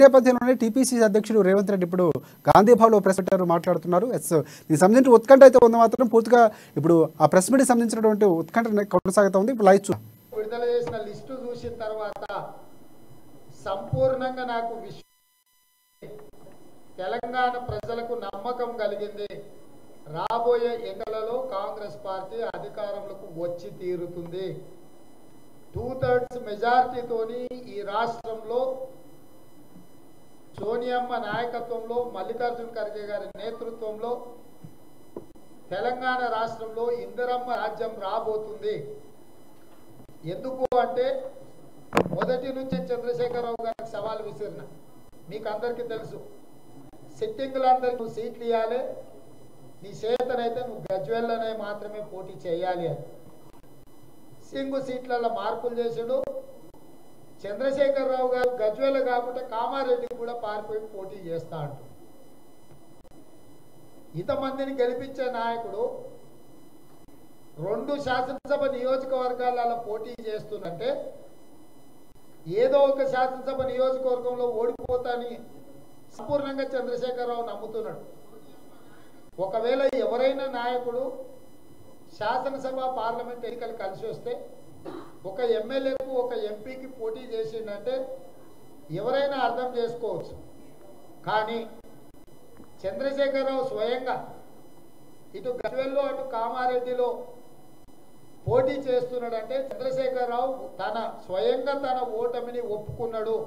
నేపథ్యంలోనే టీపీసీసీ అధ్యక్షుడు రేవంత్ రెడ్డి ఇప్పుడు గాంధీ భవన్లో ప్రెస్ మీట్ మాట్లాడుతున్నారు. దీనికి సంబంధించి ఉత్కంఠ అయితే ఉంది, మాత్రం పూర్తిగా ఇప్పుడు ఆ ప్రెస్ మీట్ సంబంధించినటువంటి ఉత్కంఠ కొనసాగుతూ ఉంది. ఇప్పుడు లైవ్ విడుదల చేసిన లిస్టు చూసిన తర్వాత సంపూర్ణంగా నాకు తెలంగాణ ప్రజలకు నమ్మకం కలిగింది. రాబోయే ఎన్నికలలో కాంగ్రెస్ పార్టీ అధికారంలోకి వచ్చి తీరుతుంది. 2/3 మెజారిటీతోని ఈ రాష్ట్రంలో సోనియమ్మ నాయకత్వంలో, మల్లికార్జున ఖర్గే గారి నేతృత్వంలో తెలంగాణ రాష్ట్రంలో ఇందిరమ్మ రాజ్యం రాబోతుంది. ఎందుకు అంటే మొదటి నుంచి చంద్రశేఖరరావు గారికి సవాల్ విసిరిన మీకు అందరికీ తెలుసు. సిట్టింగులందరికీ నువ్వు సీట్లు ఇవ్వాలి, నీ చేతనైతే నువ్వు గజ్వేల్లోనే మాత్రమే పోటీ చేయాలి అని. సింగు సీట్లలో మార్పులు చేసాడు. చంద్రశేఖరరావు గారు గజ్వేల్ కాకుండా కామారెడ్డి కూడా పారిపోయి పోటీ చేస్తా అంటు. ఇంతమందిని గెలిపించే నాయకుడు 2 శాసనసభ నియోజకవర్గాలలో పోటీ చేస్తున్నంటే ఏదో ఒక శాసనసభ నియోజకవర్గంలో ఓడిపోతాని సంపూర్ణంగా చంద్రశేఖరరావు నమ్ముతున్నాడు. ఒకవేళ ఎవరైనా నాయకుడు శాసనసభ పార్లమెంట్ ఎన్నికలు కలిసి వస్తే ఒక ఎమ్మెల్యేకు ఒక ఎంపీకి పోటీ చేసిందంటే ఎవరైనా అర్థం చేసుకోవచ్చు. కానీ చంద్రశేఖరరావు స్వయంగా ఇటు గజ్వేల్లో అటు కామారెడ్డిలో పోటీ చేస్తున్నాడంటే చంద్రశేఖరరావు స్వయంగా తన ఓటమిని ఒప్పుకున్నాడు.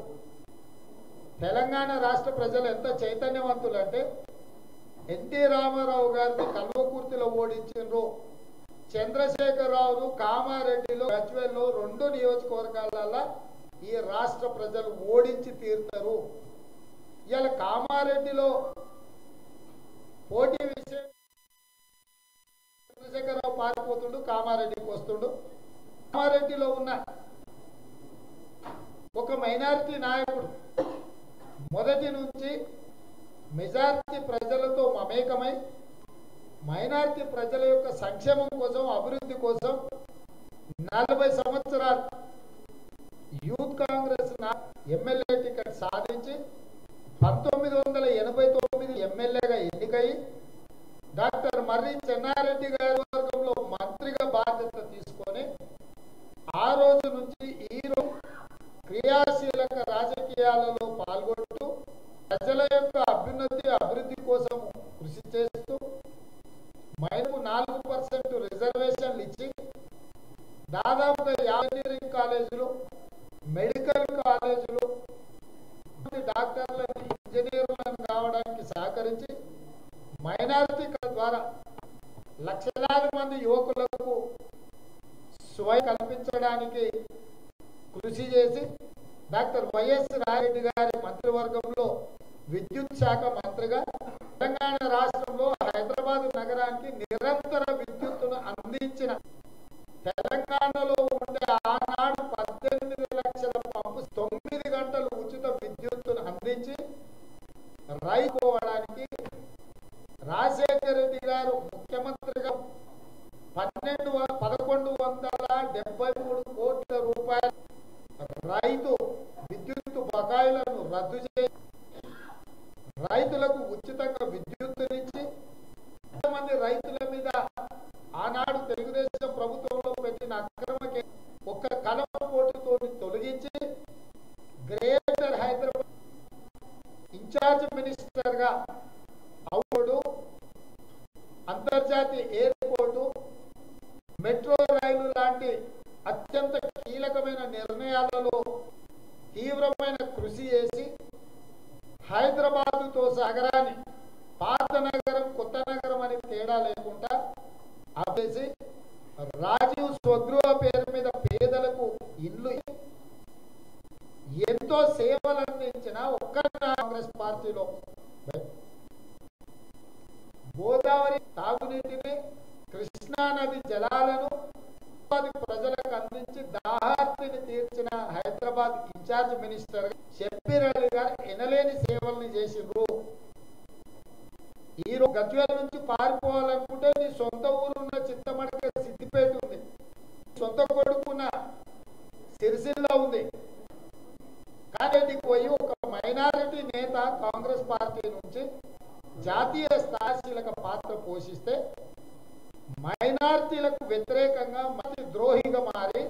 తెలంగాణ రాష్ట్ర ప్రజలు ఎంత చైతన్యవంతులంటే ఎన్టీ రామారావు గారిని కల్వకుర్తిలో ఓడించారు. చంద్రశేఖరరావును కామారెడ్డిలో, గజ్వేల్లో 2 నియోజకవర్గాలలో ఈ రాష్ట్ర ప్రజలు ఓడించి తీరుతారు. ఇవాళ కామారెడ్డిలో పోటీ విషయం చంద్రశేఖరరావు పారిపోతుండు, కామారెడ్డికి వస్తుండు. కామారెడ్డిలో ఉన్న ఒక మైనారిటీ నాయకుడు మొదటి నుంచి మెజారిటీ ప్రజలతో మమేకమై మైనారిటీ ప్రజల యొక్క సంక్షేమం కోసం, అభివృద్ధి కోసం 40 సంవత్సరాలు యూత్ కాంగ్రెస్ ఎమ్మెల్యే టికెట్ సాధించి 1989 ఎమ్మెల్యేగా ఎన్నికై డాక్టర్ మర్రి చెన్నారెడ్డి గారి వర్గంలో మంత్రిగా బాధ్యత తీసుకొని ఆ రోజు నుంచి ఈ రోజు క్రియాశీలక రాజకీయాలలో పాల్గొంటూ ప్రజల యొక్క అభివృద్ధి కోసం కృషి చేస్తూ మైనకు 4% రిజర్వేషన్లు ఇచ్చి దాదాపుగా 50 ఇంజనీరింగ్ కాలేజీలు, మెడికల్ కాలేజీలు, డాక్టర్లను, ఇంజనీర్లను కావడానికి సహకరించి మైనారిటీ ద్వారా లక్షలాది మంది యువకులకు స్వయం కల్పించడానికి కృషి చేసి డాక్టర్ వైఎస్ రాజరెడ్డి గారి మంత్రివర్గంలో విద్యుత్ శాఖ మంత్రిగా తెలంగాణ రాష్ట్రంలో హైదరాబాద్ నగరానికి నిరంతర విద్యుత్తును అందించిన, తెలంగాణలో ఉండే ఆనాడు 18 లక్షల పంపు 9 గంటలు ఉచిత విద్యుత్తును అందించి రైతుకోవడానికి రాజశేఖర రెడ్డి గారు ముఖ్యమంత్రిగా 1173 కోట్ల రూపాయల రైతు విద్యుత్ బకాయిలను రద్దు చేసి రైతులకు ఉచితంగా విద్యుత్తునిచ్చి కొంతమంది రైతుల మీద ఆనాడు తెలుగుదేశం ప్రభుత్వంలో పెట్టిన అక్రమకి ఒక్క కలం పోటుతో తొలగించి గ్రేటర్ హైదరాబాద్ ఇన్ఛార్జ్ మినిస్టర్ గా అవుడు, అంతర్జాతీయ ఎయిర్పోర్టు, మెట్రో రైలు లాంటి అత్యంత కీలకమైన నిర్ణయాలలో తీవ్రమైన కృషి చేసి హైదరాబాదుతో నగరాన్ని పాత నగరం, కొత్త నగరం అని తేడా లేకుండా ఆపేసి రాజీవ్ స్వగృహ పేరు మీద పేదలకు ఇల్లు ఎంతో సేవలు అందించిన ఒక్క కాంగ్రెస్ పార్టీలో గోదావరి తాగునీటిని, కృష్ణా నది జలాలను ప్రజలకు అందించి దాహార్తిని తీర్చిన హైదరాబాద్ ఇన్ఛార్జ్ మినిస్టర్ షబ్బీర్ అలీ గారు ఎనలేని సేవల్ని చేసిండ్రు. ఈరోజు గజ్వేల్ నుంచి పారిపోవాలనుకుంటే నీ సొంత ఊరున్న చిత్తమడక సిద్దిపేట ఉంది, సొంత కొడుకున్న సిరిసిల్ల ఉంది. రంగారెడ్డికి పోయి ఒక మైనారిటీ నేత కాంగ్రెస్ పార్టీ నుంచి జాతీయ స్థాయిశీలక పాత్ర పోషిస్తే మైనారిటీలకు వ్యతిరేకంగా మంచి ద్రోహిగా మారి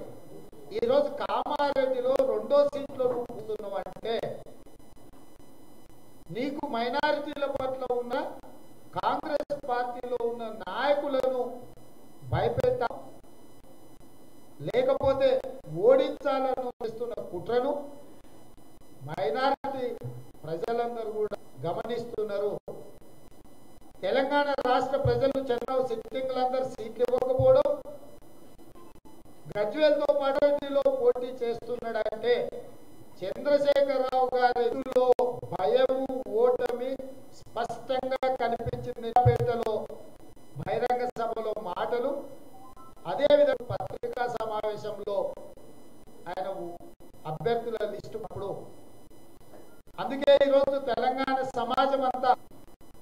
ఈరోజు కామారెడ్డిలో 2వ సీట్లో కూర్చున్నావంటే నీకు మైనారిటీల పట్ల ఉన్న కాంగ్రెస్ పార్టీలో ఉన్న నాయకులను భయపెట్టా లేకపోతే ఓడించాలను చేస్తున్న కుట్రను మైనారిటీ ప్రజలందరూ కూడా గమనిస్తున్నారు. తెలంగాణ రాష్ట్ర ప్రజలు చంద్రబాబు సిట్టింగ్లందరూ సీట్లు ఇవ్వకపోవడం, గజ్వేల్తో పార్టీలో పోటీ చేస్తున్నాడంటే చంద్రశేఖరరావు గారి ఎదురులో భయము ఓటమి స్పష్టంగా కనిపించింది. పేటలో బహిరంగ సభలో మాటలు, అదేవిధంగా పత్రికా సమావేశంలో ఆయన అభ్యర్థుల లిస్టు అప్పుడు. అందుకే ఈరోజు తెలంగాణ సమాజం అంతా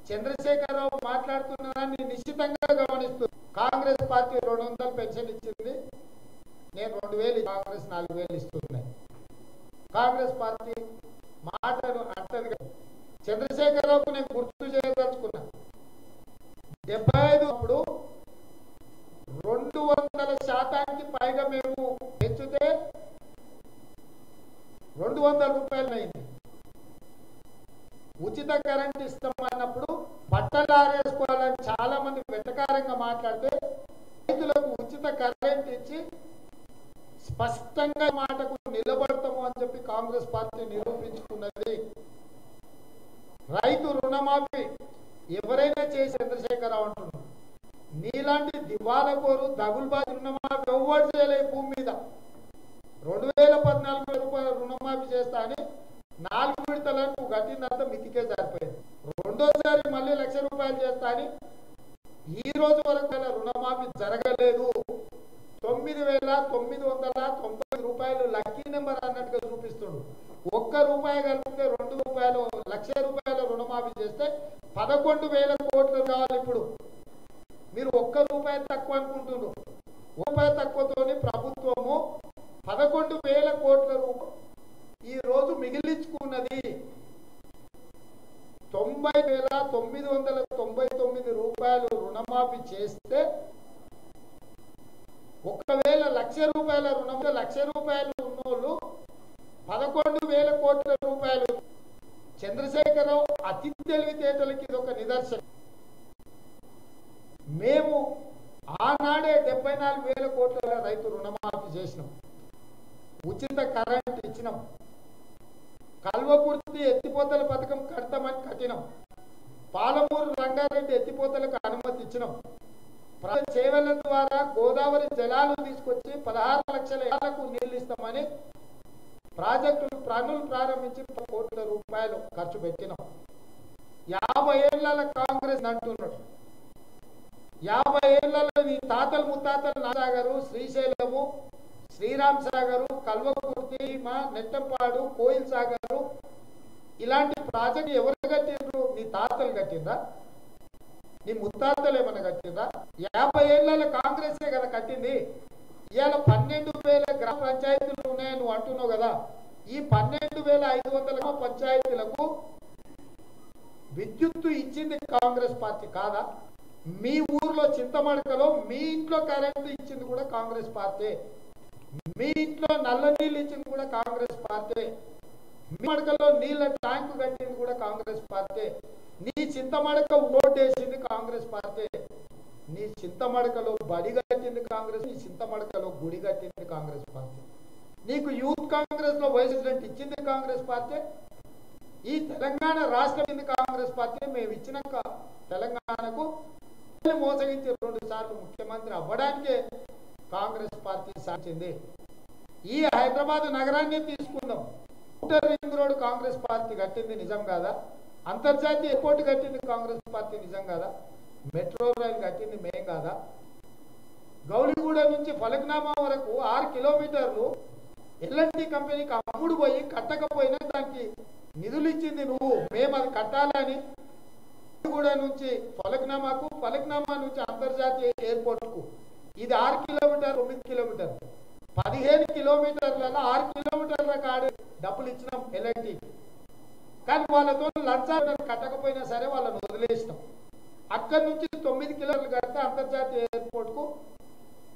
చంద్రశేఖరరావు మాట్లాడుతున్నారని నిశ్చితంగా గమనిస్తుంది. కాంగ్రెస్ పార్టీ 200 పెన్షన్ ఇచ్చింది, నేను 2000, కాంగ్రెస్ 4000 ఇస్తున్నాయి. కాంగ్రెస్ పార్టీ మాటలు అంటది. చంద్రశేఖరరావుకు నేను గుర్తు చేయదలుచుకున్నా, 75 అప్పుడు 200% పైగా మేము పెంచితే 200 రూపాయలు అయింది. ఉచిత కరెంట్ ఇస్తామన్నప్పుడు బట్టలు ఆరేసుకోవాలని చాలా మంది వెటకారంగా మాట్లాడితే రైతులకు ఉచిత కరెంట్ ఇచ్చి స్పష్టంగా మాటకు నిలబడతాము అని చెప్పి కాంగ్రెస్ పార్టీ నిరూపించుకున్నది. రైతు రుణమాఫీ ఎవరైనా చేసి చంద్రశేఖరరావు అంటున్నారు, నీలాంటి దివాలకోరు దగులుబాజు రుణమాఫీ ఎవ్వరు చేయలే భూమి మీద. 2014 రూపాయల రుణమాఫీ చేస్తా అని 4 విడతలను నువ్వు కట్టినంత మితికే సరిపోయింది. రెండోసారి మళ్ళీ 1,00,000 రూపాయలు చేస్తా అని ఈ రోజు వరకు రుణమాఫీ జరగలేదు. 9,990 రూపాయలు లక్కీ నెంబర్ అన్నట్టుగా చూపిస్తుండు. ₹1 కలిపితే ₹2, 1,00,000 రూపాయల రుణమాఫీ చేస్తే 11,000 కోట్లు కావాలి. ఇప్పుడు మీరు ₹1 తక్కువ అనుకుంటున్నారు. ₹1 తక్కువతోని ప్రభుత్వము 11,000 కోట్ల ఈ రోజు మిగిలించుకున్నది. 90,999 రూపాయలు రుణమాఫీ చేస్తే ఒకవేళ ₹1,00,000 రుణం, ₹1,00,000 ఉన్నోళ్ళు 11,000 కోట్ల రూపాయలు. చంద్రశేఖరరావు అతి తెలివితేటలకి ఇది ఒక నిదర్శనం. మేము ఆనాడే 74,000 కోట్ల రైతు రుణమాఫీ చేసినాం, ఉచిత కరెంట్ ఇచ్చినాం, కల్వకుర్తి ఎత్తిపోతల పథకం కడతామని కట్టినాం, పాలమూరు రంగారెడ్డి ఎత్తిపోతలకు అనుమతి ఇచ్చినాం, చేవెళ్ల ద్వారా గోదావరి జలాలు తీసుకొచ్చి 16 లక్షల ఏళ్లకు నీళ్లు ఇస్తామని ప్రాజెక్టులు పనులు ప్రారంభించి ₹1,00,00,000 రూపాయలు ఖర్చు పెట్టినాం. 50 ఏళ్ల కాంగ్రెస్ అంటున్నాడు. 50 ఏళ్లలో నీ తాతలు ముత్తాతలు నాసాగరు, శ్రీశైలము, శ్రీరామ్ సాగరు, కల్వకుర్తి, మా నెట్టంపాడు, కోయిల్ సాగరు ఇలాంటి ప్రాజెక్టు ఎవరు కట్టిండ్రు? నీ తాతలు కట్టిండ్రా? నీ ముత్తాతలు ఏమన్నా కట్టిండ్రా? 50 ఏళ్ల కాంగ్రెసే కదా కట్టింది. ఇవాళ 12,000 గ్రామ పంచాయతీలు ఉన్నాయని నువ్వు అంటున్నావు కదా. ఈ 12,500 పంచాయతీలకు విద్యుత్తు ఇచ్చింది కాంగ్రెస్ పార్టీ కాదా? మీ ఊర్లో చింతమడకలో మీ ఇంట్లో కరెంటు ఇచ్చింది కూడా కాంగ్రెస్ పార్టీ. మీ ఇంట్లో నల్ల నీళ్ళు ఇచ్చింది కూడా కాంగ్రెస్ పార్టీ. మీ మడకలో నీళ్ళ ట్యాంకు కట్టింది కూడా కాంగ్రెస్ పార్టీ. నీ చింతమడక ఓటేసింది కాంగ్రెస్ పార్టీ. నీ చింతమడకలో బడి కట్టింది కాంగ్రెస్, నీ చింతమడకలో గుడి కట్టింది కాంగ్రెస్ పార్టీ. నీకు యూత్ కాంగ్రెస్ లో వైస్ ప్రెసిడెంట్ ఇచ్చింది కాంగ్రెస్ పార్టీ. ఈ తెలంగాణ రాష్ట్రం కాంగ్రెస్ పార్టీ. మేము ఇచ్చిన తెలంగాణకు మోసగించి 2 సార్లు ముఖ్యమంత్రి అవ్వడానికే కాంగ్రెస్ పార్టీ సాధించింది. ఈ హైదరాబాద్ నగరాన్ని తీసుకుందాం. Outer ring road Congress party కట్టింది, నిజం కాదా? అంతర్జాతీయ ఎయిర్పోర్ట్ కట్టింది కాంగ్రెస్ పార్టీ, నిజం కాదా? మెట్రో రైల్ కట్టింది మేం కాదా? గౌలిగూడ నుంచి ఫలక్నామా వరకు 6 కిలోమీటర్లు ఎల్ఎన్టీ కంపెనీకి అమ్ముడు పోయి కట్టకపోయినా దానికి నిధులు ఇచ్చింది నువ్వు. మేము అది కట్టాలని గౌలిగూడ నుంచి ఫలక్నామాకు, ఫలక్నామా నుంచి అంతర్జాతీయ ఎయిర్పోర్ట్ కు ఇది 6 కిలోమీటర్ 9 కిలోమీటర్. 15 కిలోమీటర్లలో 6 కిలోమీటర్ల కాడు డబ్బులు ఇచ్చినాం ఎల్ఐటి. కానీ వాళ్ళతో లంచాలు కట్టకపోయినా సరే వాళ్ళని వదిలేసినాం. అక్కడి నుంచి 9 కిలోమీటర్లు కడితే అంతర్జాతీయ ఎయిర్పోర్ట్కు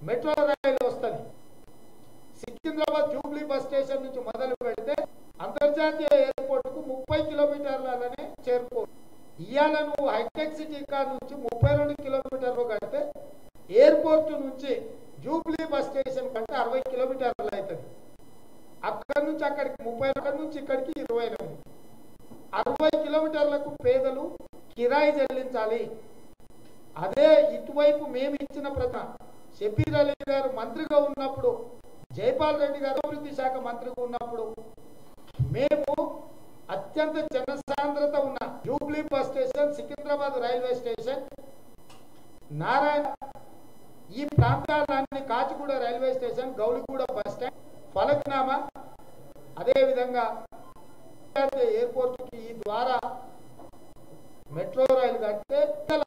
మెట్రో రైలు వస్తుంది. సికింద్రాబాద్ జూబ్లీ బస్ స్టేషన్ నుంచి మొదలు పెడితే అంతర్జాతీయ ఎయిర్పోర్ట్కు 30 కిలోమీటర్లనే చేరుకో. ఇవాళ నువ్వు హైటెక్ సిటీ కార్ నుంచి 32 కిలోమీటర్లు కడితే ఎయిర్పోర్ట్ నుంచి జూబ్లీ బస్ స్టేషన్ కంటే 60 కిలోమీటర్లు అవుతుంది. అక్కడి నుంచి అక్కడికి 30, అక్కడి నుంచి ఇక్కడికి 28. 60 కిలోమీటర్లకు పేదలు కిరాయి చెల్లించాలి. అదే ఇటువైపు మేము ఇచ్చిన ప్రధాన షబీర్ అలీ గారు మంత్రిగా ఉన్నప్పుడు, జైపాల్ రెడ్డి గారు అభివృద్ధి శాఖ మంత్రిగా ఉన్నప్పుడు మేము అత్యంత జనసాంద్రత ఉన్న Jubilee bus station, Secunderabad railway station, Narayana ఈ ప్రాంతాలన్నీ, Kacheguda railway station, Gowliguda bus stand, Falaknuma, అదేవిధంగా ఎయిర్పోర్ట్కి ఈ ద్వారా మెట్రో రైలు కడితే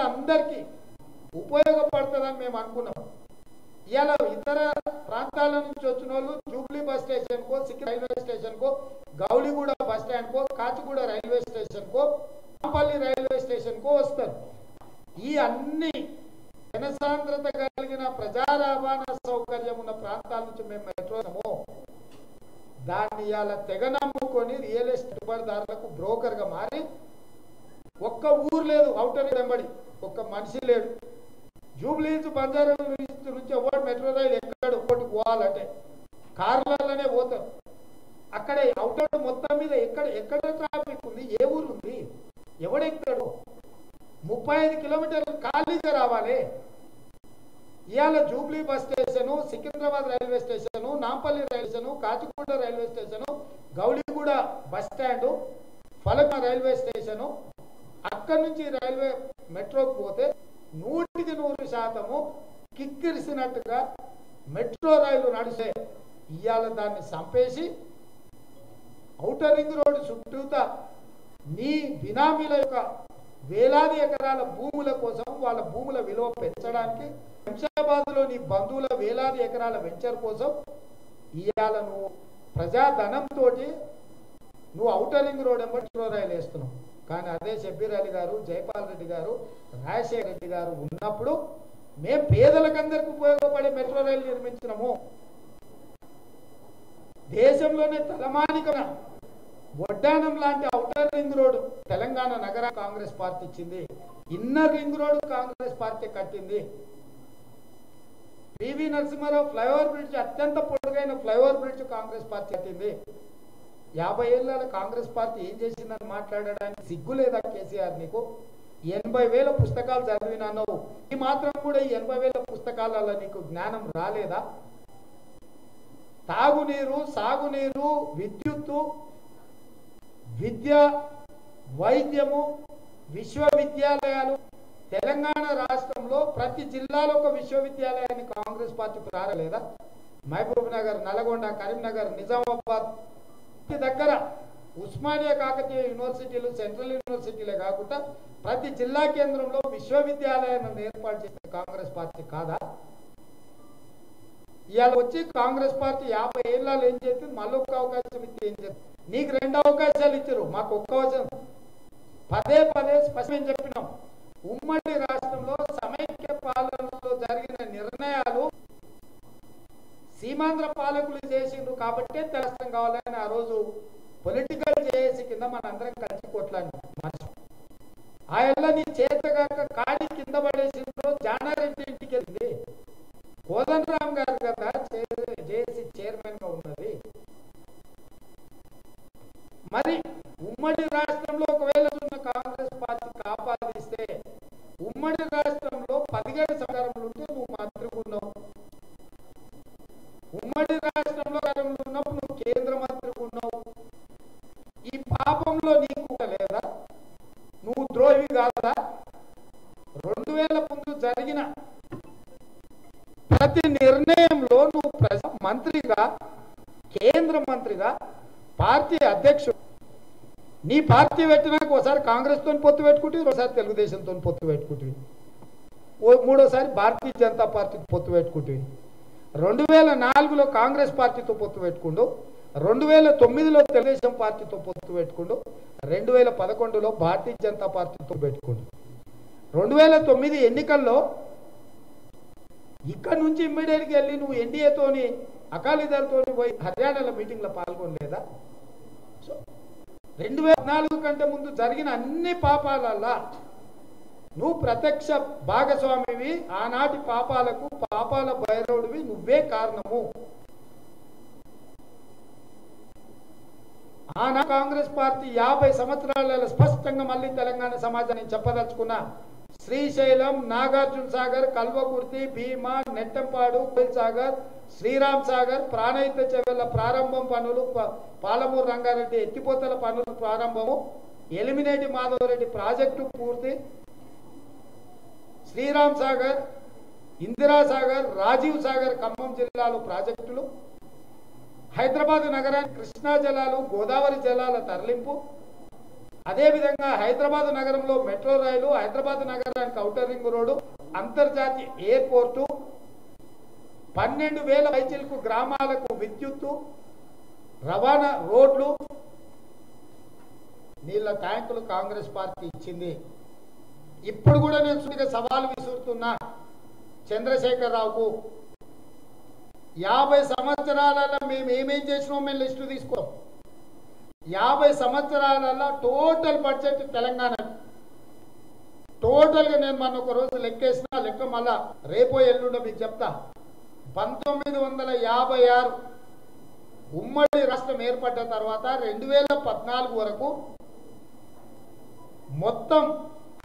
అందరికీ ఉపయోగపడుతుందని మేము అనుకున్నాం. ఇలా ఇతర ప్రాంతాల నుంచి వచ్చిన వాళ్ళు జూబ్లీ బస్ స్టేషన్కో, సికింద్రాబాద్ రైల్వే స్టేషన్కో, గౌలిగూడ బస్ స్టాండ్కో, కాచిగూడ రైల్వే స్టేషన్కో, నాంపల్లి రైల్వే స్టేషన్కో వస్తారు. ఈ అన్ని జనసాంద్రత కలిగిన ప్రజా రవాణా సౌకర్యం ఉన్న ప్రాంతాల నుంచి మేము మెట్రో దాన్ని ఇలా తెగ నమ్ముకొని రియల్ ఎస్టేట్ పెట్టుబడిదారులకు బ్రోకర్గా మారి ఒక్క ఊరు లేదు అవుటర్ వెంబడి, ఒక్క మనిషి లేడు. జూబ్లీహిల్స్ బంజారా నుంచి ఎవరు మెట్రో రైలు ఎక్కడ ఒకటి పోవాలంటే కార్లలోనే పోతారు. అక్కడ అవుటర్ మొత్తం మీద ఎక్కడ ట్రాఫిక్ ఉంది, ఏ ఊరు ఉంది, ఎవడెక్కాడు? 35 కిలోమీటర్లు ఖాళీగా రావాలి. ఇవాళ jubilee bus station, Secunderabad railway station, Nampally railway station, Kacheguda railway station, Gowliguda bus stand, Falaknuma railway station, అక్కడి నుంచి రైల్వే మెట్రోకి పోతే 100% కిక్కిరిసినట్టుగా మెట్రో రైలు నడిచే ఇవాళ దాన్ని చంపేసి ఔటర్ రింగ్ రోడ్డు చుట్టూత నీ బినామీల యొక్క వేలాది ఎకరాల భూముల కోసం, వాళ్ళ భూముల విలువ పెంచడానికి, శంషాబాద్లో నీ బంధువుల వేలాది ఎకరాల వెంచర్ కోసం ఇవాళ నువ్వు ప్రజాధనంతో నువ్వు ఔటర్ రింగ్ రోడ్ మెట్రో రైలు వేస్తున్నావు. కానీ అదే షబీర్ అలీ గారు, జైపాల్ రెడ్డి గారు, రాజశేఖర రెడ్డి గారు ఉన్నప్పుడు మేము పేదలకందరికి ఉపయోగపడే మెట్రో రైలు నిర్మించినాము. దేశంలోనే తలమానికమైన వడ్డానం లాంటి ఔటర్ రింగ్ రోడ్ తెలంగాణ నగర కాంగ్రెస్ పార్టీ ఇచ్చింది. Inner ring road Congress party కట్టింది. పివి నరసింహారావు ఫ్లైఓవర్ బ్రిడ్జ్, అత్యంత పొడుగైన ఫ్లైఓవర్ బ్రిడ్జ్ కాంగ్రెస్ పార్టీ కట్టింది. 50 ఏళ్ళ కాంగ్రెస్ పార్టీ ఏం చేసిందని మాట్లాడడానికి సిగ్గు లేదా కేసీఆర్? నీకు 80,000 పుస్తకాలు చదివినాను, ఈ మాత్రం కూడా ఈ 80,000 పుస్తకాలలో నీకు జ్ఞానం రాలేదా? తాగునీరు, సాగునీరు, విద్యుత్తు, విద్య, వైద్యము, విశ్వవిద్యాలయాలు, తెలంగాణ రాష్ట్రంలో ప్రతి జిల్లాలో ఒక విశ్వవిద్యాలయాన్ని కాంగ్రెస్ పార్టీ ప్రారంభలేదా? మహబూబ్ నగర్, నల్గొండ, కరీంనగర్, నిజామాబాద్ దగ్గర ఉస్మానియా, కాకతీయ యూనివర్సిటీలు, సెంట్రల్ యూనివర్సిటీలే కాకుండా ప్రతి జిల్లా కేంద్రంలో విశ్వవిద్యాలయాలను ఏర్పాటు చేసిన కాంగ్రెస్ పార్టీ కాదా? ఇవాళ వచ్చి కాంగ్రెస్ పార్టీ 50 ఏళ్ళలో ఏం చేస్తుంది? మళ్ళీ ఒక్క అవకాశం ఇచ్చి ఏం చేస్తుంది? నీకు 2 అవకాశాలు ఇచ్చారు, మాకు ఒక్క అవకాశం. పదే స్పష్టం చెప్పినాం. ఉమ్మడి రాష్ట్రంలో సమైక్య పాలనలో జరిగిన నిర్ణయాలు సీమాంధ్ర పాలకులు చేసిండ్రు కాబట్టి తెలంగాణ కావాలని ఆ రోజు పొలిటికల్ చేసి కింద మనందరం కలిసి కొట్లాడినాం. ఆ ఏళ్ళ నీ చేతగాక కాడి కింద పడేసిండ్రు. జానారెడ్డి ఇంటికి వెళ్ళింది. కోదండరామ్ గారు కదా జేఏసీ చైర్మన్ గా ఉన్నది. మరి ఉమ్మడి రాష్ట్రంలో ఒకవేళ ఉన్న కాంగ్రెస్ పార్టీ కాపాదిస్తే ఉమ్మడి రాష్ట్రంలో 17 సంవత్సరాలు ఉంటే నువ్వు మంత్రిగా ఉన్నావు. ఉమ్మడి రాష్ట్రంలో ఉన్నప్పుడు నువ్వు కేంద్ర మంత్రిగా ఉన్నావు. ఈ పాపంలో నీకు లేదా? నువ్వు ద్రోహి కాదా? 2000 ముందు జరిగిన ప్రతి నిర్ణయంలో నువ్వు మంత్రిగా, కేంద్ర మంత్రిగా, పార్టీ అధ్యక్షుడు, నీ పార్టీ పెట్టినాక ఒకసారి కాంగ్రెస్ తో పొత్తు పెట్టుకుంటే, ఒకసారి తెలుగుదేశంతో పొత్తు పెట్టుకుంటుంది, మూడోసారి భారతీయ జనతా పార్టీకి పొత్తు పెట్టుకుంటుంది. 2004లో కాంగ్రెస్ పార్టీతో పొత్తు పెట్టుకుండు, 2009లో తెలుగుదేశం పార్టీతో పొత్తు పెట్టుకుండు, 2011లో భారతీయ జనతా పార్టీతో పెట్టుకుండు. 2009 ఎన్నికల్లో ఇక్కడ నుంచి ఇమ్మీడియట్గా వెళ్ళి నువ్వు ఎన్డీఏతోని అకాలీదళతో పోయి హర్యానాలో మీటింగ్లో పాల్గొనలేదా? సో 2014 కంటే ముందు జరిగిన అన్ని పాపాలల్లా నువ్వు ప్రత్యక్ష భాగస్వామివి. ఆనాటి పాపాలకు పాపాల భైరవుడివి, నువ్వే కారణము. ఆనాటి కాంగ్రెస్ పార్టీ 50 సంవత్సరాలలో స్పష్టంగా మళ్ళీ తెలంగాణ సమాజాన్ని చెప్పదలుచుకున్నా. శ్రీశైలం, నాగార్జున సాగర్, కల్వకుర్తి, భీమా, నెట్టంపాడు, కోయిల్ సాగర్, శ్రీరామ్ సాగర్, ప్రాణహిత చెవెళ్ల ప్రారంభం పనులు, పాలమూరు రంగారెడ్డి ఎత్తిపోతల పనులు ప్రారంభము, ఎలిమినేటి మాధవరెడ్డి ప్రాజెక్టు పూర్తి, శ్రీరామ్ సాగర్, ఇందిరా సాగర్, రాజీవ్ సాగర్ ఖమ్మం జిల్లాలో ప్రాజెక్టులు, హైదరాబాద్ నగరానికి కృష్ణా జలాలు, గోదావరి జలాల తరలింపు, అదేవిధంగా హైదరాబాద్ నగరంలో మెట్రో రైలు, హైదరాబాద్ నగరానికి ఔటర్ రింగ్ రోడ్డు, అంతర్జాతీయ ఎయిర్పోర్టు, 12,000 పైచిలకు గ్రామాలకు విద్యుత్తు, రవాణా రోడ్లు, నీళ్ళ ట్యాంకులు కాంగ్రెస్ పార్టీ ఇచ్చింది. ఇప్పుడు కూడా నేను సుడిగా సవాల్ విసురుతున్నా చంద్రశేఖరరావుకు, 50 సంవత్సరాలలో మేము ఏమేం చేసినామో మేము లిస్టు తీసుకోం. 50 సంవత్సరాలలో టోటల్ బడ్జెట్ తెలంగాణ టోటల్గా నేను మన ఒక రోజు లెక్కేసిన లెక్క మళ్ళా రేపో ఎల్లుండో మీకు చెప్తా. 1956 ఉమ్మడి రాష్ట్రం ఏర్పడ్డ తర్వాత 2014 వరకు మొత్తం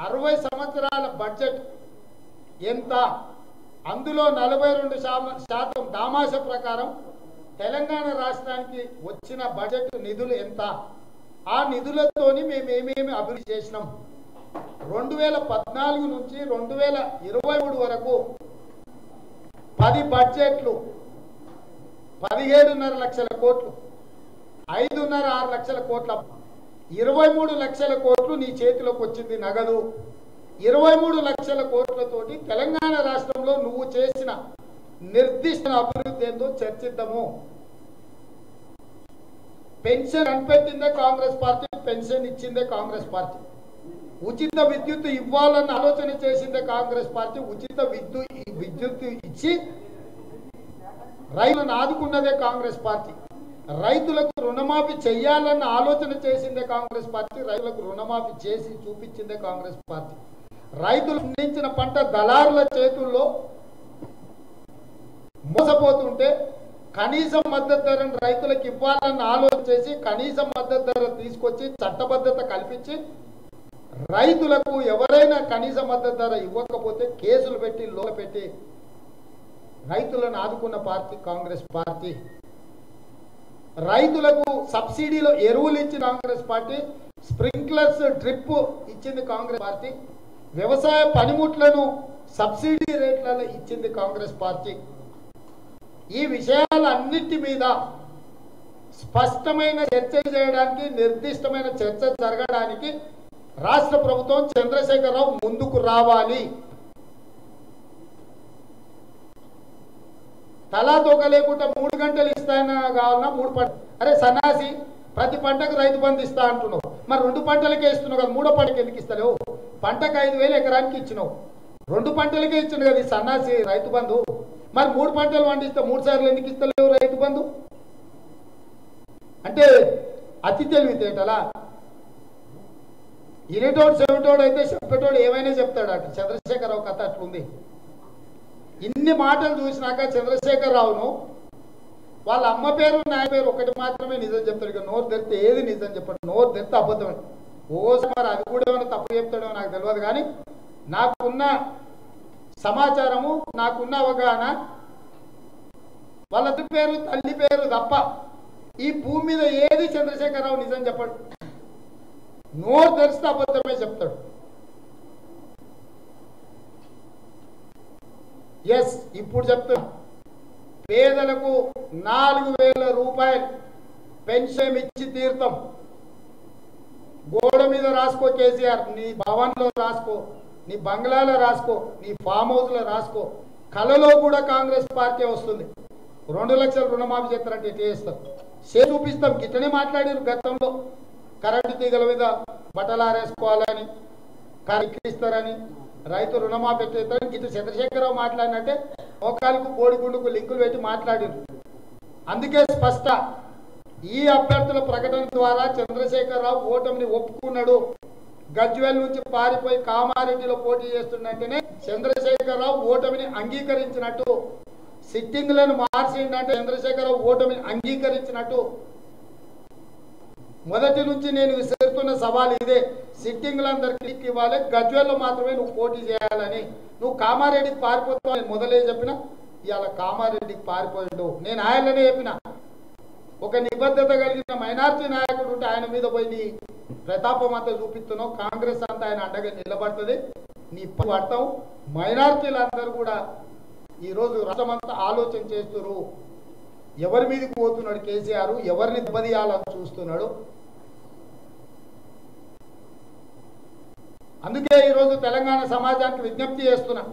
60 సంవత్సరాల బడ్జెట్ ఎంత? అందులో 42% దామాష ప్రకారం తెలంగాణ రాష్ట్రానికి వచ్చిన బడ్జెట్ నిధులు ఎంత? ఆ నిధులతోని మేము ఏమేమి అభివృద్ధి చేసినాం? 2014 నుంచి 2023 వరకు 10 బడ్జెట్లు 17.5 లక్షల కోట్లు, 5.5-6 లక్షల కోట్ల, 23 లక్షల కోట్లు నీ చేతిలోకి వచ్చింది నగదు. 23 లక్షల కోట్లతోటి తెలంగాణ రాష్ట్రంలో నువ్వు చేసిన నిర్దిష్ట అభివృద్ధి ఏందో చర్చిద్దాము. పెన్షన్ కనిపెట్టిందే కాంగ్రెస్ పార్టీ, పెన్షన్ ఇచ్చిందే కాంగ్రెస్ పార్టీ. ఉచిత విద్యుత్ ఇవ్వాలన్న ఆలోచన చేసిందే కాంగ్రెస్ పార్టీ, ఉచిత విద్యుత్ ఇచ్చి రైతులను ఆదుకున్నదే కాంగ్రెస్ పార్టీ. రైతులకు రుణమాఫీ చేయాలన్న ఆలోచన చేసిందే కాంగ్రెస్ పార్టీ, రైతులకు రుణమాఫీ చేసి చూపించిందే కాంగ్రెస్ పార్టీ. రైతులు పండించిన పంట దళారుల చేతుల్లో మోసపోతుంటే కనీస మద్దతు ధరను రైతులకు ఇవ్వాలన్న ఆలోచన చేసి కనీస మద్దతు ధర తీసుకొచ్చి చట్టబద్ధత కల్పించి రైతులకు ఎవరైనా కనీస మద్దతు ధర ఇవ్వకపోతే కేసులు పెట్టి లోన్ పెట్టి రైతులను ఆదుకున్న పార్టీ కాంగ్రెస్ పార్టీ. రైతులకు సబ్సిడీలో ఎరువులు ఇచ్చిన కాంగ్రెస్ పార్టీ, స్ప్రింక్లర్స్ డ్రిప్ ఇచ్చింది కాంగ్రెస్ పార్టీ, వ్యవసాయ పనిముట్లను సబ్సిడీ రేట్లలో ఇచ్చింది కాంగ్రెస్ పార్టీ. ఈ విషయాలన్నిటి మీద స్పష్టమైన చర్చ చేయడానికి, నిర్దిష్టమైన చర్చ జరగడానికి రాష్ట్ర ప్రభుత్వం చంద్రశేఖరరావు ముందుకు రావాలి. తలా తోక లేకుండా 3 గంటలు ఇస్తానా కావాలన్నా 3 పంట. అరే సన్నాసి, ప్రతి పంటకు రైతు బంధు ఇస్తా అంటున్నావు, మరి 2 పంటలకే ఇస్తున్నావు కదా, 3వ పంటకి ఎందుకు ఇస్తలేవు? పంటకు 5,000 ఎకరానికి ఇచ్చినావు, 2 పంటలకే ఇచ్చిండు కదా ఈ సన్నాసి రైతు బంధు. మరి 3 పంటలు పండిస్తే 3 సార్లు ఎందుకు ఇస్తలేవు రైతు బంధు? అంటే అతి తెలివితేటలా? ఇనేటోడు చెవిటోడు అయితే చెప్పేటోడు ఏమైనా చెప్తాడు. అటు చంద్రశేఖరరావు కథ అట్లుంది. ఇన్ని మాటలు చూసినాక చంద్రశేఖరరావును వాళ్ళ అమ్మ పేరు నాయ పేరు ఒకటి మాత్రమే నిజం చెప్తాడు. ఇక నోరు తెరితే ఏది నిజం చెప్పాడు, నోరు తెరితే అబద్ధమే. ఓసారి మరి అది కూడా ఏమైనా తప్పు చెప్తాడో నాకు తెలియదు, కానీ నాకున్న సమాచారము, నాకున్న అవగాహన, వాళ్ళ పేరు తల్లి పేరు తప్ప ఈ భూమి మీద ఏది చంద్రశేఖరరావు నిజం చెప్పాడు. నోరు తెరిస్తే అబద్ధమే చెప్తాడు. ఎస్, ఇప్పుడు చెప్తున్నా, పేదలకు 4,000 రూపాయలు పెన్షన్ ఇచ్చి తీర్థం. గోడ మీద రాసుకో కేసీఆర్, నీ భవన్లో రాసుకో, నీ బంగ్లాలో రాసుకో, నీ ఫామ్ హౌస్లో రాసుకో. కళలో కూడా కాంగ్రెస్ పార్టీ వస్తుంది. 2 లక్షల రుణమాఫీ చేస్తారంటే ఎట్లా చేస్తారు? చూపిస్తాం. గిట్టనే మాట్లాడారు గతంలో. కరెంటు తీగల మీద బట్టలు ఆరేసుకోవాలని, ఇస్తారని, రైతు రుణమాఫీ చేస్తారని గిట్ట చంద్రశేఖరరావు మాట్లాడినట్టే మోకాలకు బోడిగుండుకు లింకులు పెట్టి మాట్లాడారు. అందుకే స్పష్ట ఈ అభ్యర్థుల ప్రకటన ద్వారా చంద్రశేఖరరావు ఓటమిని ఒప్పుకున్నాడు. గజ్వేల్ నుంచి పారిపోయి కామారెడ్డిలో పోటీ చేస్తున్నట్టునే చంద్రశేఖరరావు ఓటమిని అంగీకరించినట్టు, సిట్టింగ్లను మార్చిందంటే చంద్రశేఖరరావు ఓటమిని అంగీకరించినట్టు. మొదటి నుంచి నేను విసురుతున్న సవాల్ ఇదే. సిట్టింగ్లందరికీ ఇవ్వాలి, గజ్వేల్లో మాత్రమే నువ్వు పోటీ చేయాలని. నువ్వు కామారెడ్డికి పారిపోతావు నేను మొదలే చెప్పిన. ఇవాళ కామారెడ్డికి పారిపోయాడు. నేను ఆయననే చెప్పిన, ఒక నిబద్ధత కలిగిన మైనార్టీ నాయకుడు ఉంటే ఆయన మీద పోయి నీ ప్రతాపం అంతా చూపిస్తున్నావు. కాంగ్రెస్ అంతా ఆయన అండగా నిలబడుతుంది. నీ పడతాం. మైనార్టీలందరూ కూడా ఈరోజు రాష్ట్రమంతా ఆలోచన చేస్తున్నారు. ఎవరి మీదకి పోతున్నాడు కేసీఆర్, ఎవరిని దెబ్బతీయాలని చూస్తున్నాడు. అందుకే ఈరోజు తెలంగాణ సమాజానికి విజ్ఞప్తి చేస్తున్నా,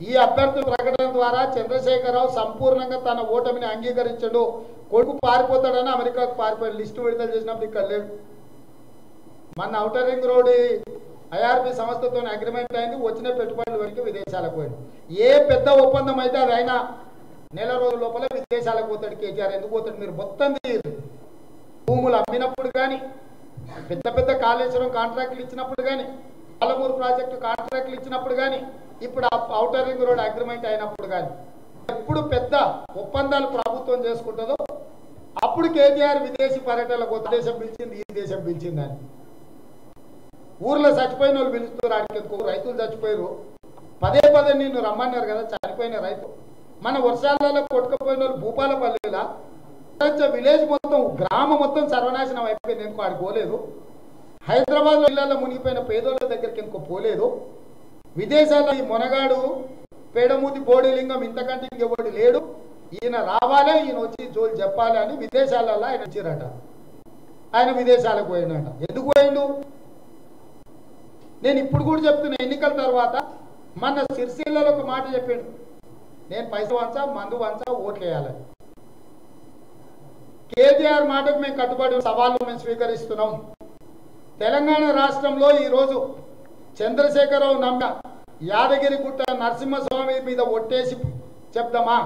ఈ అభ్యర్థుల ప్రకటన ద్వారా చంద్రశేఖరరావు సంపూర్ణంగా తన ఓటమిని అంగీకరించడు. కొడుకు పారిపోతాడని అమెరికాకు పారిపోయి లిస్టు విడుదల చేసినప్పుడు ఇక్కడ లేడు. మన ఔటర్ రింగ్ రోడ్ ఐఆర్బి సంస్థతో అగ్రిమెంట్ అయింది. వచ్చిన పెట్టుబడుల వరకు విదేశాలకు పోయాడు. ఏ పెద్ద ఒప్పందం అయితే అది అయినా నెల రోజుల లోపల విదేశాలకు పోతాడు కేటీఆర్. ఎందుకు పోతాడు? మీరు మొత్తం భూములు అమ్మినప్పుడు కానీ, పెద్ద పెద్ద కాళేశ్వరం కాంట్రాక్టులు ఇచ్చినప్పుడు కానీ, పాలమూరు ప్రాజెక్టు కాంట్రాక్టులు ఇచ్చినప్పుడు కానీ, ఇప్పుడు ఔటర్ రింగ్ రోడ్ అగ్రిమెంట్ అయినప్పుడు కానీ, ఎప్పుడు పెద్ద ఒప్పందాలు ప్రభుత్వం చేసుకుంటుందో అప్పుడు కేటీఆర్ విదేశీ పర్యటనలకు కొత్త దేశం పిలిచింది, ఈ దేశం పిలిచిందని. ఊర్లో చచ్చిపోయిన వాళ్ళు పిలుస్తున్నారు. ఆడికి రైతులు చచ్చిపోయారు. పదే పదే నిన్ను రమ్మన్నారు కదా చనిపోయిన రైతు. మన వర్షాలలో కొట్టుకుపోయిన వాళ్ళు భూపాలపల్లిలా విలేజ్ మొత్తం, గ్రామం మొత్తం సర్వనాశనం అయిపోయింది. ఎందుకు ఆడికి పోలేదు? హైదరాబాద్లో ఇళ్లలో మునిగిపోయిన పేదోళ్ళ దగ్గరికి ఎందుకో పోలేదు? విదేశాల్లో ఈ మొనగాడు పేడమూతి బోడిలింగం ఇంతకంటే ఇంకెవడు లేడు, ఈయన రావాలే, ఈయన వచ్చి జోలు చెప్పాలి అని విదేశాలలో ఆయన వచ్చారట. ఆయన విదేశాలకు పోయినట. ఎందుకు పోయిండు? నేను ఇప్పుడు కూడా చెప్తున్నా, ఎన్నికల తర్వాత మన సిరిసిల్లలో ఒక మాట చెప్పిండు, నేను పైసలు వంచా, మందు వంచా, ఓట్లు వేయాలని. కేటీఆర్ మాటకు మేము కట్టుబడి సవాళ్ళు మేము స్వీకరిస్తున్నాం. తెలంగాణ రాష్ట్రంలో ఈరోజు చంద్రశేఖరరావు నమ్మ యాదగిరిగుట్ట నరసింహస్వామి మీద ఒట్టేసి చెప్దామా,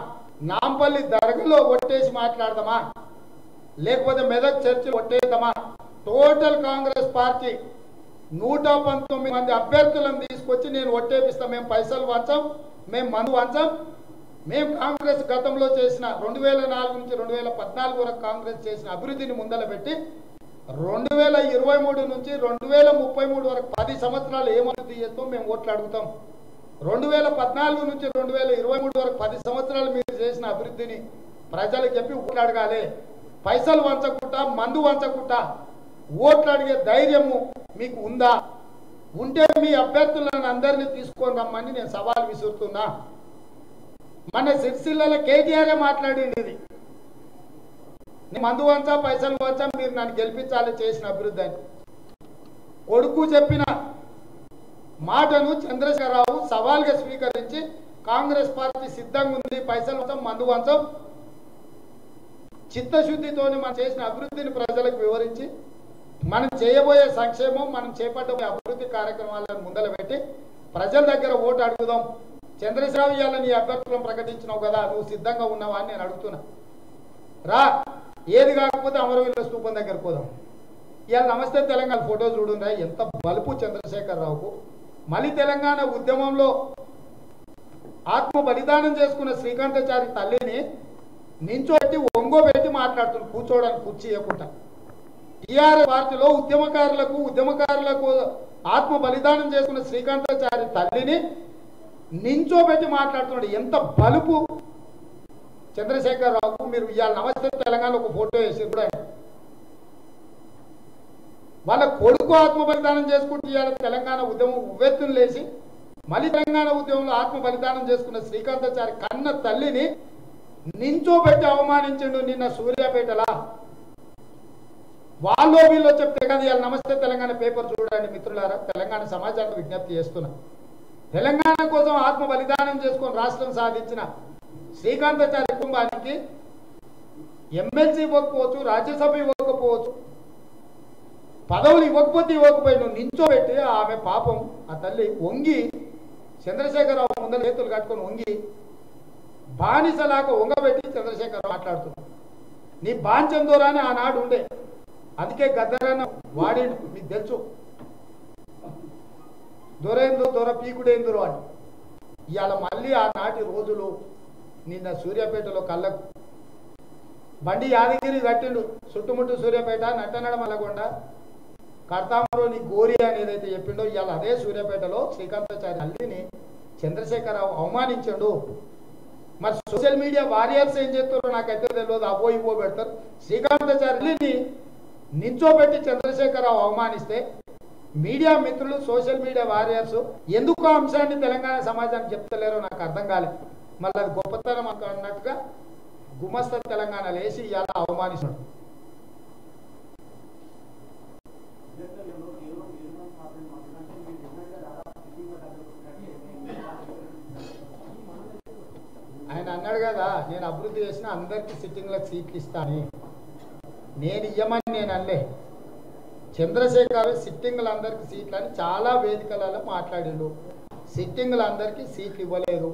నాంపల్లి దర్గాలో ఒట్టేసి మాట్లాడదామా, లేకపోతే మెదక్ చర్చి ఒట్టేద్దామా? టోటల్ కాంగ్రెస్ పార్టీ 119 మంది అభ్యర్థులను తీసుకొచ్చి నేను ఒట్టేపిస్తాం. మేము పైసలు వంచాం, మేము మందు వంచాం. మేము కాంగ్రెస్ గతంలో చేసిన 2004 నుంచి 2014 వరకు కాంగ్రెస్ చేసిన అభివృద్ధిని ముందల పెట్టి 2023 నుంచి 2033 వరకు 10 సంవత్సరాలు ఏం అభివృద్ధి చేస్తాం మేము ఓట్లు అడుగుతాం. 2014 నుంచి 2023 వరకు 10 సంవత్సరాలు మీరు చేసిన అభివృద్ధిని ప్రజలకు చెప్పి ఓట్లు అడగాలి. పైసలు వంచకుండా, మందు వంచకుండా ఓట్లు అడిగే ధైర్యము మీకు ఉందా? ఉంటే మీ అభ్యర్థులను అందరినీ తీసుకొని రమ్మని నేను సవాల్ విసురుతున్నా. మన సిరిసిల్లలో కేటీఆర్ మాట్లాడింది, ఇది మందు వంచా, పైసలు వంచా, మీరు నన్ను గెలిపించాలి చేసిన అభివృద్ధి అని. కొడుకు చెప్పిన మాటను చంద్రశేఖరరావు సవాల్గా స్వీకరించి కాంగ్రెస్ పార్టీ సిద్ధంగా ఉంది, పైసలు వంచం, మందు వంచం, చిత్తశుద్ధితో మనం చేసిన అభివృద్ధిని ప్రజలకు వివరించి మనం చేయబోయే సంక్షేమం, మనం చేపట్టబోయే అభివృద్ధి కార్యక్రమాలను ముందల పెట్టి ప్రజల దగ్గర ఓటు అడుగుదాం. చంద్రశేఖరరావు ఇవాళ నీ అభ్యర్థులను ప్రకటించినావు కదా, నువ్వు సిద్ధంగా ఉన్నావా అని నేను అడుగుతున్నా. రా, ఏది కాకపోతే అమరవీరుల స్తూపం దగ్గర పోదాం. ఇవాళ నమస్తే తెలంగాణ ఫోటో చూడుందా, ఎంత బలుపు చంద్రశేఖరరావుకు. మళ్ళీ తెలంగాణ ఉద్యమంలో ఆత్మ బలిదానం చేసుకున్న శ్రీకాంతాచారి తల్లిని నించోబెట్టి ఒంగోబెట్టి మాట్లాడుతున్నాడు, కూర్చోవడానికి కుర్చీ ఇవ్వకుండా. టీఆర్ఎస్ పార్టీలో ఉద్యమకారులకు ఆత్మ బలిదానం చేసుకున్న శ్రీకాంతాచారి తల్లిని నించోబెట్టి మాట్లాడుతున్నాడు. ఎంత బలుపు చంద్రశేఖరరావుకు. మీరు ఇవాళ నమస్తే తెలంగాణ ఒక ఫోటో వేసి కూడా వాళ్ళ కొడుకు ఆత్మ బలిదానం చేసుకుంటూ ఇవాళ తెలంగాణ ఉద్యమం ఉవ్వెత్తులు లేచి మళ్ళీ తెలంగాణ ఉద్యమంలో ఆత్మ బలిదానం చేసుకున్న శ్రీకాంతాచారి కన్న తల్లిని నించోబెట్టి అవమానించిండు నిన్న సూర్యాపేటలా. వాళ్ళు వీళ్ళు చెప్తే కదా ఇవాళ నమస్తే తెలంగాణ పేపర్ చూడండి మిత్రులారా. తెలంగాణ సమాజానికి విజ్ఞప్తి చేస్తున్నా, తెలంగాణ కోసం ఆత్మ బలిదానం చేసుకొని రాష్ట్రం సాధించిన శ్రీకాంతాచారి కుటుంబానికి ఎమ్మెల్సీ ఇవ్వకపోవచ్చు, రాజ్యసభ ఇవ్వకపోవచ్చు, పదవులు ఇవ్వకపోయినా నించోబెట్టి ఆమె పాపం ఆ తల్లి వంగి చంద్రశేఖరరావు ముందర చేతులు కట్టుకొని వంగి బానిసలాగా వంగబెట్టి చంద్రశేఖరరావు మాట్లాడుతున్నాడు. నీ బాంచందోరాని ఆనాడు ఉండే, అందుకే గద్దరన్న వాడిండు, మీకు తెలుసు. దొరేందో దొర పీకుడేందురు అని. ఇవాళ మళ్ళీ ఆనాటి రోజులు నిన్న సూర్యాపేటలో కళ్ళకు బండి యాదగిరి కట్టిండు, చుట్టుముట్టు సూర్యాపేట, నట్టనడ మల్లగొండ, కడతామలో నీ గోరి అని ఏదైతే చెప్పిండో ఇవాళ అదే సూర్యాపేటలో శ్రీకాంతాచారి అల్లిని చంద్రశేఖరరావు అవమానించాడు. మరి సోషల్ మీడియా వారియర్స్ ఏం చేస్తారో నాకైతే తెలియదు, అవో ఇవో పెడతారు. శ్రీకాంతాచారి అల్లిని నించోబెట్టి చంద్రశేఖరరావు అవమానిస్తే మీడియా మిత్రులు, సోషల్ మీడియా వారియర్స్ ఎందుకు ఆ అంశాన్ని తెలంగాణ సమాజానికి చెప్తలేరో నాకు అర్థం కాలేదు. మళ్ళీ అది గొప్పతనం అన్నట్టుగా గుమస్తా తెలంగాణ లేచి ఇలా అవమానిస్తున్నాడు. ఆయన అన్నాడు కదా, నేను అభివృద్ధి చేసిన అందరికీ సిట్టింగ్లకు సీట్లు ఇస్తాను. నేను ఇయ్యమని నేను అనలే. చంద్రశేఖర్ సిట్టింగ్లందరికీ సీట్లు అని చాలా వేదికలలో మాట్లాడిండు. సిట్టింగ్లందరికీ సీట్లు ఇవ్వలేదు.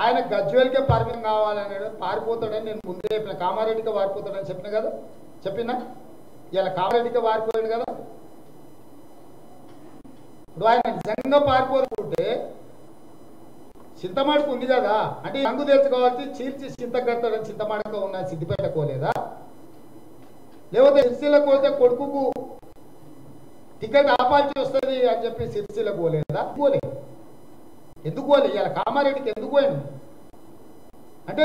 ఆయన గజ్వేల్కే పరిమితం కావాలన్నాడు, పారిపోతాడని నేను ముందే చెప్పిన. కామారెడ్డికి పారిపోతాడని చెప్పిన కదా, చెప్పినా ఇలా కామారెడ్డికి పారిపోయాడు కదా. ఇప్పుడు ఆయన నిజంగా పారిపోతుంటే చింతమాడకు ఉంది కదా, అంటే రంగు తెలుసుకోవాల్సి చీల్చి చింతగడతాడని చింతమాడక ఉన్న సిద్దిపేటకోలేదా? లేకపోతే సిరిసిల్లకు పోతే కొడుకుకు టికెట్ ఆపాల్సి వస్తుంది అని చెప్పి సిరిసిల్లకు పోలేదా? పోలేదు. ఎందుకు పోలే? ఇలా కామారెడ్డికి ఎందుకు పోయింది అంటే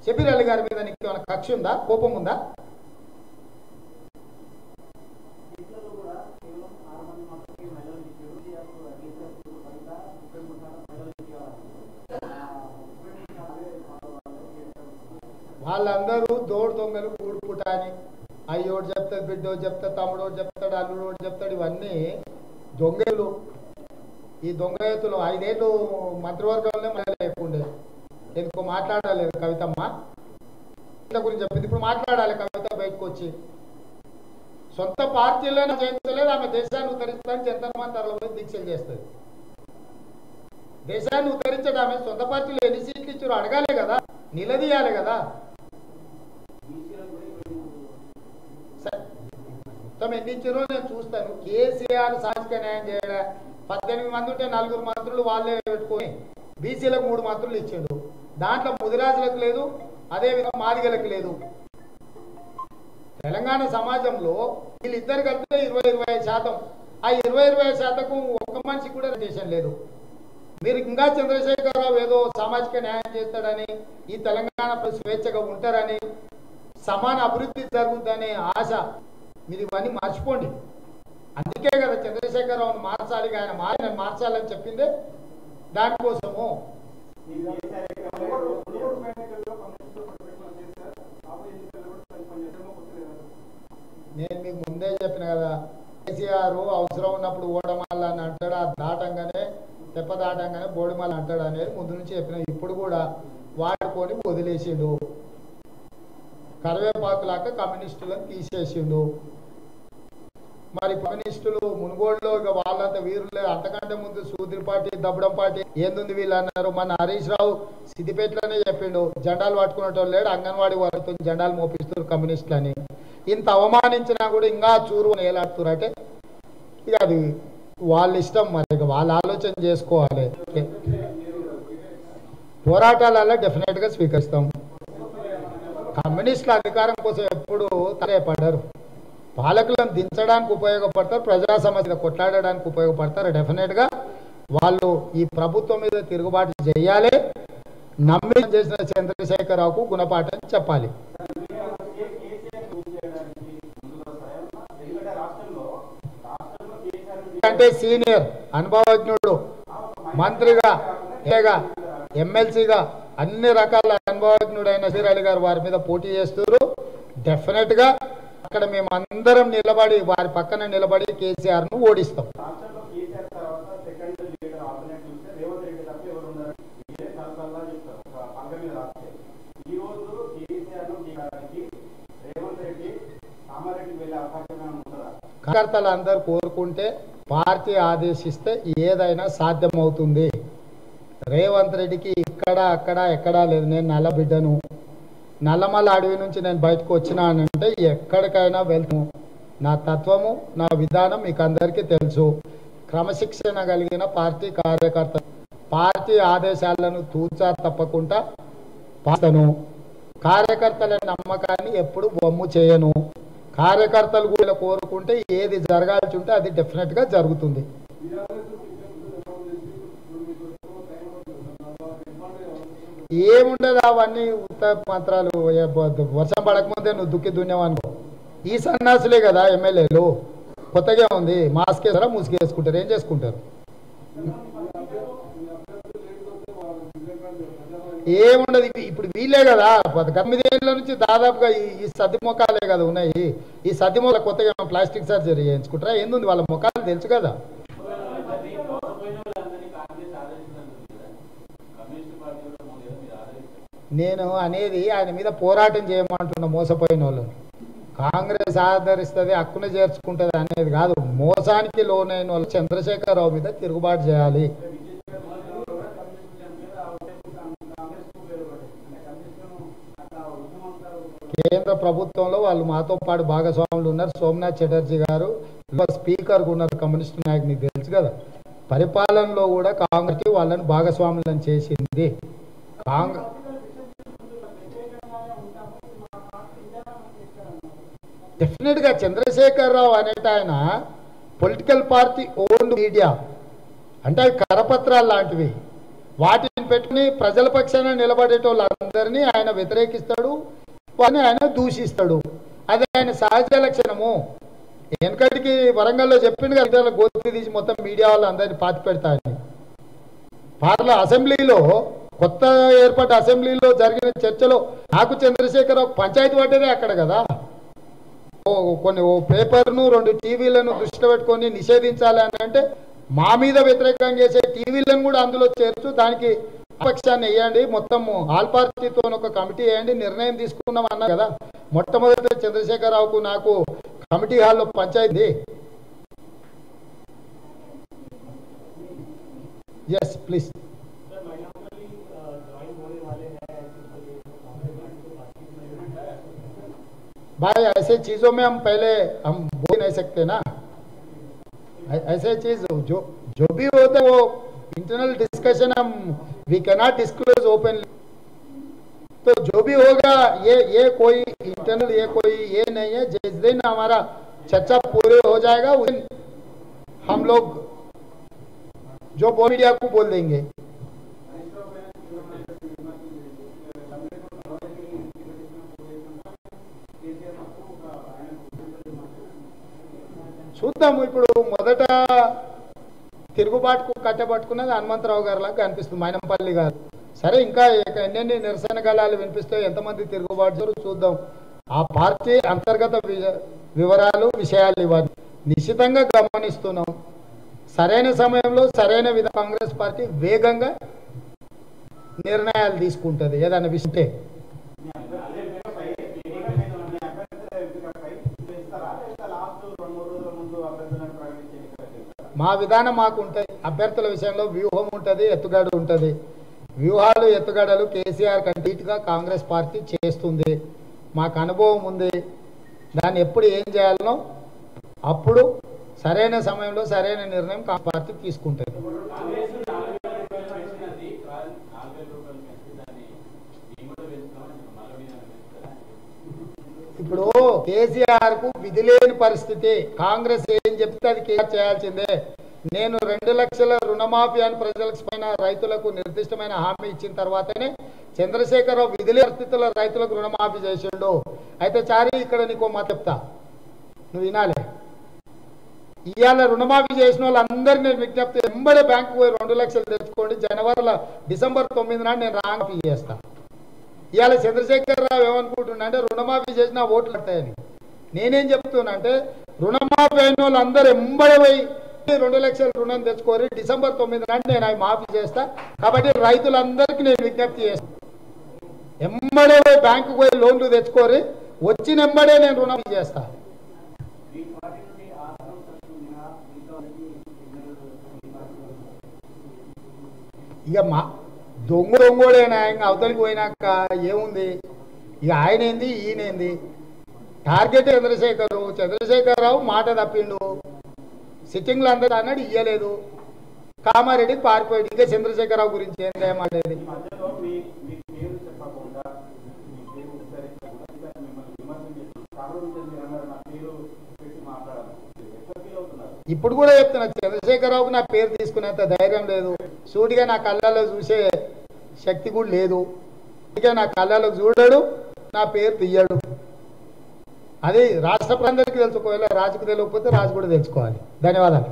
షబీర్ అలీ గారి మీద నీకు ఏమైనా కక్ష ఉందా, కోపం ఉందా? వాళ్ళందరూ దోడు దొంగలు, కూడు పుటాని, అయ్యోడు చెప్తాడు, బిడ్డోడు చెప్తాడు, తమ్ముడోడు చెప్తాడు, అల్లుడోడు చెప్తాడు. ఇవన్నీ దొంగలు. ఈ దొంగ ఎత్తులు 5 ఏళ్ళు మంత్రివర్గంలో మహిళ లేకుండే. ఎందుకో మాట్లాడలేదు కవితమ్మ గురించి చెప్పింది. ఇప్పుడు మాట్లాడాలి కవిత బయటకు వచ్చి. సొంత పార్టీలోనే చేయించలేదు, ఆమె దేశాన్ని ఉద్ధరిస్తానని జంతర్మంతర్లో పోయి దీక్షలు చేస్తుంది. దేశాన్ని ఉద్ధరించడం ఆమె సొంత పార్టీలో ఎన్ని సీట్లు ఇచ్చారో అడగాలి కదా, నిలదీయాలి కదా. మొత్తం ఎన్ని ఇచ్చారో నేను చూస్తాను. కేసీఆర్ సామాజిక న్యాయం చేయడా 18 మంది ఉంటే 4 మంత్రులు వాళ్ళే పెట్టుకొని బీసీలకు 3 మంత్రులు ఇచ్చిండు. దాంట్లో ముదిరాజులకు లేదు, అదేవిధంగా మాదిగలకు లేదు. తెలంగాణ సమాజంలో వీళ్ళిద్దరు కలిపితే 20-25%. ఆ 20-25% ఒక్క మనిషి కూడా రిజర్వేషన్ లేదు. మీరు ఇంకా చంద్రశేఖరరావు ఏదో సామాజిక న్యాయం చేస్తాడని, ఈ తెలంగాణ స్వేచ్ఛగా ఉంటారని, సమాన అభివృద్ధి జరుగుతుందనే ఆశ, మీరు ఇవన్నీ మర్చిపోండి. అందుకే కదా చంద్రశేఖరరావును మార్చాలి, ఆయన మార్చాలని చెప్పిందే దానికోసము. నేను మీకు ముందే చెప్పిన కదా, కేసీఆర్ అవసరం ఉన్నప్పుడు ఓడమాల అని అంటాడు, ఆ దాటంగానే తెప్ప దాటంగానే బోడిమాల అంటాడు అనేది ముందు నుంచి చెప్పిన. ఇప్పుడు కూడా వాడుకొని వదిలేసిండు. కరివేపాకులాక కమ్యూనిస్టులను తీసేసిండు. మరి కమ్యూనిస్టులు మునుగోడులో ఇక వాళ్ళంతా వీరులే. అంతకంటే ముందు సూదిరి పార్టీ, దబ్బడం పార్టీ ఏందుంది వీళ్ళు అన్నారు. మన హరీష్ రావు సిద్దిపేటలోనే చెప్పిండు, జెండాలు పట్టుకునేటోళ్ళు లేడు, అంగన్వాడీ వాళ్ళతో జెండాలు మోపిస్తారు కమ్యూనిస్టులు అని. ఇంత అవమానించినా కూడా ఇంకా చూరు ఏలాడుతున్నారు. అంటే ఇక అది వాళ్ళ ఇష్టం, మరి ఇక వాళ్ళు ఆలోచన చేసుకోవాలి. పోరాటాలలో డెఫినెట్గా స్వీకరిస్తాం. కమ్యూనిస్టుల అధికారం కోసం ఎప్పుడు తలపడరు. పాలకులను దించడానికి ఉపయోగపడతారు, ప్రజా సమస్యలు కొట్లాడడానికి ఉపయోగపడతారు. డెఫినెట్గా వాళ్ళు ఈ ప్రభుత్వం మీద తిరుగుబాటు చేయాలి. నమ్మి చేసిన చంద్రశేఖరరావుకు గుణపాఠం చెప్పాలి. అంటే సీనియర్ అనుభవజ్ఞుడు, మంత్రిగా, ఎమ్మెల్సీగా అన్ని రకాల అనుభవజ్ఞుడైన షబీర్ అలీ గారు వారి మీద పోటీ చేస్తున్నారు. డెఫినెట్గా అక్కడ మేము అందరం నిలబడి వారి పక్కన నిలబడి కేసీఆర్ను ఓడిస్తాం. కార్యకర్తలు అందరూ కోరుకుంటే పార్టీ ఆదేశిస్తే ఏదైనా సాధ్యమవుతుంది. రేవంత్ రెడ్డికి ఇక్కడ అక్కడ ఎక్కడా లేదు. నేను నల్ల బిడ్డను, నల్లమల్ల అడవి నుంచి నేను బయటకు వచ్చినానంటే ఎక్కడికైనా వెళ్తాను. నా తత్వము, నా విధానం మీకు అందరికీ తెలుసు. క్రమశిక్షణ కలిగిన పార్టీ కార్యకర్త, పార్టీ ఆదేశాలను తూచా తప్పకుండా పాటను, కార్యకర్తల నమ్మకాన్ని ఎప్పుడు బొమ్ము చేయను. కార్యకర్తలు కూడా కోరుకుంటే ఏది జరగాల్సి ఉంటే అది డెఫినెట్గా జరుగుతుంది. ఏముండదు అవన్నీ ఉత్తర మంత్రాలు. వర్షం పడకముందే నువ్వు దుక్కి దున్నేవనుకో. ఈ సన్యాసులే కదా ఎమ్మెల్యేలు. కొత్తగా ఉంది, మాస్క్ వేసారా ముసుగేసుకుంటారు, ఏం చేసుకుంటారు? ఏముండదు. ఇప్పుడు వీళ్ళే కదా 9 ఏళ్ళ నుంచి దాదాపుగా ఈ సద్ది మొఖాలే కదా ఉన్నాయి. ఈ సద్ది మొఖాలు కొత్తగా ప్లాస్టిక్ సర్జరీ చేయించుకుంటారా? ఏంది వాళ్ళ ముఖాలు తెలుసు కదా. నేను అనేది ఆయన మీద పోరాటం చేయమంటున్న మోసపోయిన వాళ్ళు. కాంగ్రెస్ ఆదరిస్తుంది, హక్కును చేర్చుకుంటుంది అనేది కాదు. మోసానికి లోనైన వాళ్ళు చంద్రశేఖరరావు మీద తిరుగుబాటు చేయాలి. కేంద్ర ప్రభుత్వంలో వాళ్ళు మాతో పాటు భాగస్వాములు ఉన్నారు. సోమనాథ్ చటర్జీ గారు స్పీకర్గా ఉన్నారు, కమ్యూనిస్ట్ నాయకుడు, నీకు తెలుసు కదా. పరిపాలనలో కూడా కాంగ్రెస్ వాళ్ళని భాగస్వాములను చేసింది. డెఫినెట్గా చంద్రశేఖరరావు అనేట ఆయన పొలిటికల్ పార్టీ ఓన్డ్ మీడియా అంటే అవి కరపత్రాలు లాంటివి. వాటిని పెట్టుకుని ప్రజల పక్షాన నిలబడేటోళ్ళందరినీ ఆయన వ్యతిరేకిస్తాడు, వారిని ఆయన దూషిస్తాడు. అది ఆయన సహజ లక్షణము. వెనకటికి వరంగల్లో చెప్పింది కదా, గోతి తీసి మొత్తం మీడియా వాళ్ళు అందరినీ పాతి పెడతాయని. అసెంబ్లీలో కొత్త ఏర్పడ్డ అసెంబ్లీలో జరిగిన చర్చలో నాకు చంద్రశేఖరరావు పంచాయతీ పడ్డదే అక్కడ కదా. కొన్ని పేపర్ను 2 టీవీలను దృష్టిలో పెట్టుకొని నిషేధించాలి అని అంటే మా మీద వ్యతిరేకంగా చేసే టీవీలను కూడా అందులో చేర్చు, దానికి పక్షాన్ని వేయండి, మొత్తం ఆల్ పార్టీతో ఒక కమిటీ వేయండి, నిర్ణయం తీసుకున్నాం అన్నారు కదా. మొట్టమొదటి చంద్రశేఖరరావుకు నాకు కమిటీ హాల్లో పంచాయతీ. Yes please. भाई ऐसे चीजों में हम पहले हम बोल नहीं सकते ना. ऐसे चीज जो भी होता है वो इंटरनल डिस्कशन हम we can not disclose openly. तो जो भी होगा ये कोई इंटरनल ये कोई ये नहीं है. जिस दिन हमारा चर्चा पूरे हो जाएगा उस दिन हम लोग जो मीडिया को बोल देंगे. చూద్దాము. ఇప్పుడు మొదట తిరుగుబాటుకు కట్టబట్టుకున్నది హనుమంతరావు గారిలాగా అనిపిస్తుంది, మైనంపల్లి గారు. సరే ఇంకా ఎన్నెన్ని నిరసన గళాలు వినిపిస్తాయో, ఎంతమంది తిరుగుబాటు చూద్దాం. ఆ పార్టీ అంతర్గత వివరాలు విషయాలు ఇవ్వాలి నిశ్చితంగా గమనిస్తున్నాం. సరైన సమయంలో సరైన విధంగా కాంగ్రెస్ పార్టీ వేగంగా నిర్ణయాలు తీసుకుంటుంది ఏదైనా విషయంటే. మా విధానం మాకు ఉంటాయి. అభ్యర్థుల విషయంలో వ్యూహం ఉంటుంది, ఎత్తుగడ ఉంటుంది. వ్యూహాలు ఎత్తుగడలు కేసీఆర్ కంటిగా కాంగ్రెస్ పార్టీ చేస్తుంది. మాకు అనుభవం ఉంది. దాన్ని ఎప్పుడు ఏం చేయాలనో అప్పుడు సరైన సమయంలో సరైన నిర్ణయం కాంగ్రెస్ పార్టీ తీసుకుంటుంది. ఇప్పుడు కేసీఆర్ కు విధి లేని పరిస్థితి. కాంగ్రెస్ ఏం చెప్తే అది కేసీఆర్ చేయాల్సిందే. నేను 2 లక్షల రుణమాఫీ అని ప్రజలకు పైన రైతులకు నిర్దిష్టమైన హామీ ఇచ్చిన తర్వాతనే చంద్రశేఖరరావు విధి లేని పరిస్థితుల్లో రైతులకు రుణమాఫీ చేసిండు. అయితే చారి ఇక్కడ నీకు మాట చెప్తా, నువ్వు వినాలి. ఇవాళ రుణమాఫీ చేసిన వాళ్ళందరినీ నేను విజ్ఞప్తి, ఎంబడే బ్యాంకు పోయి 2 లక్షలు తెచ్చుకోండి. డిసెంబర్ 9 నాడు నేను రాంగ్ చేస్తా. ఇవాళ చంద్రశేఖరరావు ఏమనుకుంటున్నా అంటే రుణమాఫీ చేసిన ఓట్లు పడతాయని. నేనేం చెప్తున్నా అంటే రుణమాఫీ అయిన వాళ్ళు అందరూ ఎంబడే పోయి 2 లక్షల రుణం తెచ్చుకోరి. డిసెంబర్ 9 నాడు నేను అవి మాఫీ చేస్తా. కాబట్టి రైతులందరికీ నేను విజ్ఞప్తి చేస్తాను, ఎంబడే పోయి బ్యాంకు పోయి లోన్లు తెచ్చుకోరి. వచ్చిన ఎంబడే నేను రుణమాఫీ చేస్తా. ఇక మా దొంగోడేనా ఇంకా అవతలికి పోయినాక ఏముంది ఇక ఆయన ఏంది ఈయనేంది టార్గెట్ చంద్రశేఖరరావు మాట తప్పిండు సిట్టింగ్లో అందరూ అన్నాడు ఇయ్యలేదు కామారెడ్డి పారిపోయాడు ఇంకా చంద్రశేఖరరావు గురించి ఏందే మాట్లాడేది ఇప్పుడు కూడా చెప్తున్నా చంద్రశేఖరరావుకు నా పేరు తీసుకునేంత ధైర్యం లేదు సూటిగా నా కళ్ళలో చూసే శక్తి కూడా లేదు అందుకే నా కళ్ళలో చూడడు నా పేరు తీయడు అది రాష్ట్ర ప్రజలందరికీ తెలుసుకోవాలి రాజుకు తెలియకపోతే రాజు కూడా తెలుసుకోవాలి ధన్యవాదాలు